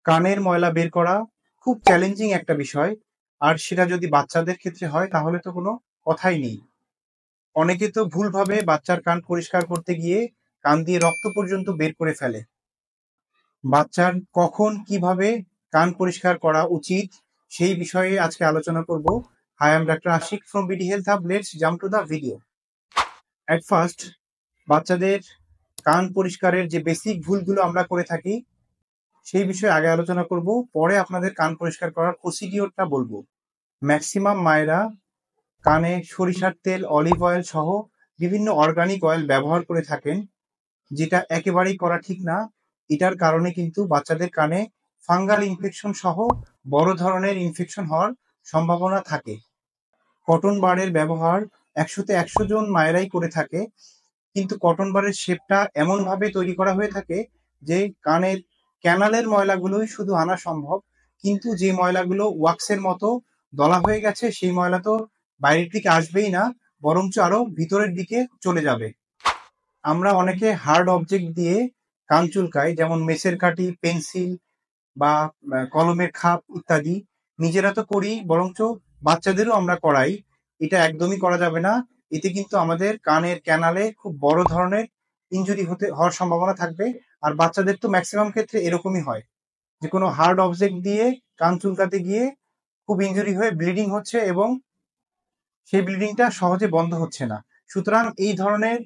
কানের ময়লা বের করা খুব চ্যালেঞ্জিং একটা বিষয়। আর সেটা যদি বাচ্চাদের ক্ষেত্রে হয় তাহলে তো কোনো কথাই নেই। অনেকে তো ভুলভাবে বাচ্চার কান পরিষ্কার করতে গিয়ে কান দিয়ে রক্ত পর্যন্ত বের করে ফেলে। বাচ্চার কখন কিভাবে কান পরিষ্কার করা উচিত সেই বিষয়ে আজকে আলোচনা করব। Hi, I am doctor Ashiq from BD health hub. Let's jump to the video. At first, বাচ্চাদের কান পরিষ্কারের যে বেসিক ভুলগুলো আমরা করে থাকি সেই বিষয়ে আগে আলোচনা করব, পরে আপনাদের কান পরিষ্কার করার প্রসিডিওরটা বলবো। ম্যাক্সিমাম মায়েরা কানে সরিষার তেল, অলিভ অয়েল সহ বিভিন্ন অর্গানিক অয়েল ব্যবহার করে থাকেন, যেটা একেবারেই করা ঠিক না। এটার কারণে কিন্তু বাচ্চাদের কানে ফাঙ্গাল ইনফেকশন সহ বড় ধরনের ইনফেকশন হওয়ার সম্ভাবনা থাকে। কটন বারের ব্যবহার ১০০-তে ১০০ জন মায়েরাই করে থাকে, কিন্তু কটন বারের শেপটা এমনভাবে তৈরি করা হয়ে থাকে যে কানের ক্যানালের ময়লাগুলোই শুধু আনা সম্ভব, কিন্তু যে ময়লাগুলো ওয়াক্সের মতো দলা হয়ে গেছে সেই ময়লা তো বাইরের দিকে আসবেই না, বরঞ্চ আরো ভিতরের দিকে চলে যাবে। আমরা অনেকে হার্ড অবজেক্ট দিয়ে কান চুলকাই, যেমন মেসের কাঠি, পেন্সিল বা কলমের খাপ ইত্যাদি। নিজেরা তো করি, বরঞ্চ বাচ্চাদেরও আমরা করাই। এটা একদমই করা যাবে না। এতে কিন্তু আমাদের কানের ক্যানালে খুব বড় ধরনের ইনজুরি হওয়ার সম্ভাবনা থাকবে। আর বাচ্চাদের তো ম্যাক্সিমাম ক্ষেত্রে এরকমই হয়, যে কোনো হার্ড অবজেক্ট দিয়ে কান চুলকাতে গিয়ে খুব ইনজুরি হয়ে ব্লিডিং হচ্ছে এবং সেই ব্লিডিংটা সহজে বন্ধ হচ্ছে না। সুতরাং এই ধরনের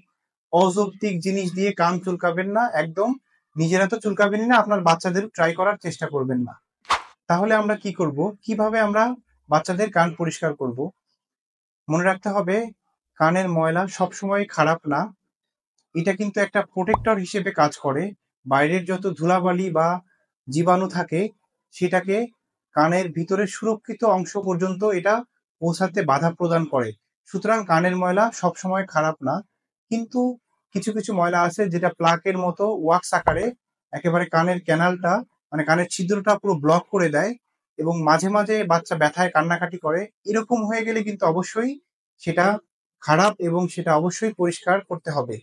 অযৌক্তিক জিনিস দিয়ে কান চুলকাবেন না একদম। নিজেরা তো চুলকাবেনই না, আপনার বাচ্চাদের ট্রাই করার চেষ্টা করবেন না। তাহলে আমরা কি করব, কিভাবে আমরা বাচ্চাদের কান পরিষ্কার করব? মনে রাখতে হবে, কানের ময়লা সবসময় খারাপ না। এটা কিন্তু একটা প্রোটেক্টর হিসেবে কাজ করে। বাইরের যত ধুলাবালি বা জীবাণু থাকে সেটাকে কানের ভিতরের সুরক্ষিত অংশ পর্যন্ত এটা পৌঁছাতে বাধা প্রদান করে। সুতরাং কানের ময়লা সবসময় খারাপ না। কিন্তু কিছু কিছু ময়লা আছে যেটা প্লাকের মতো ওয়াক্স আকারে একেবারে কানের ক্যানালটা, মানে কানের ছিদ্রটা পুরো ব্লক করে দেয় এবং মাঝে মাঝে বাচ্চা ব্যথায় কান্নাকাটি করে। এরকম হয়ে গেলে কিন্তু অবশ্যই সেটা খারাপ এবং সেটা অবশ্যই পরিষ্কার করতে হবে।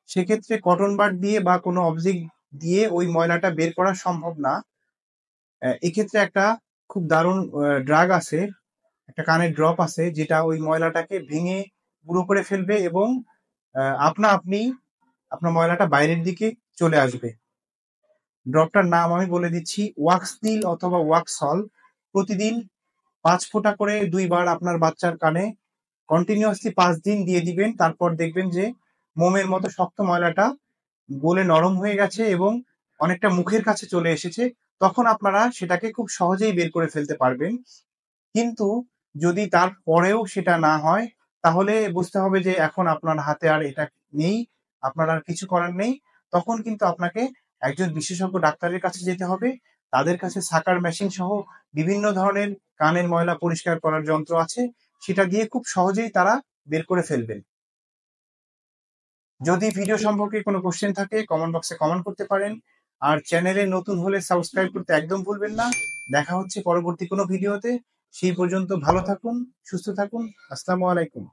সেক্ষেত্রে কটন বাড দিয়ে বা কোনো অবজেক্ট দিয়ে ওই ময়লাটা বের করা সম্ভব না। এক্ষেত্রে একটা খুব দারুণ ড্রাগ আছে, একটা কানের ড্রপ আছে যেটা ওই ময়লাটাকে ভেঙে গুঁড়ো করে ফেলবে এবং আপনা আপনি আপনার ময়লাটা বাইরের দিকে চলে আসবে। ড্রপটার নাম আমি বলে দিচ্ছি, ওয়াক্স নীল অথবা ওয়াক্স সল। প্রতিদিন ৫ ফোঁটা করে ২ বার আপনার বাচ্চার কানে কন্টিনিউয়াসলি ৫ দিন দিয়ে দিবেন। তারপর দেখবেন যে মোমের মতো শক্ত ময়লাটা গলে নরম হয়ে গেছে এবং অনেকটা মুখের কাছে চলে এসেছে। তখন আপনারা সেটাকে খুব সহজেই বের করে ফেলতে পারবেন। কিন্তু যদি তারপরেও সেটা না হয়, তাহলে বুঝতে হবে যে এখন আপনার হাতে আর এটা নেই, আপনার আর কিছু করার নেই। তখন কিন্তু আপনাকে একজন বিশেষজ্ঞ ডাক্তারের কাছে যেতে হবে। তাদের কাছে সাকার মেশিন সহ বিভিন্ন ধরনের কানের ময়লা পরিষ্কার করার যন্ত্র আছে, সেটা দিয়ে খুব সহজেই তারা বের করে ফেলবেন। যদি ভিডিও সম্পর্কে কোনো কোশ্চেন থাকে কমেন্ট বক্সে কমেন্ট করতে পারেন। আর চ্যানেলে নতুন হলে সাবস্ক্রাইব করতে একদম ভুলবেন না। দেখা হচ্ছে পরবর্তী কোনো ভিডিওতে। সেই পর্যন্ত ভালো থাকুন, সুস্থ থাকুন। আসসালামু আলাইকুম।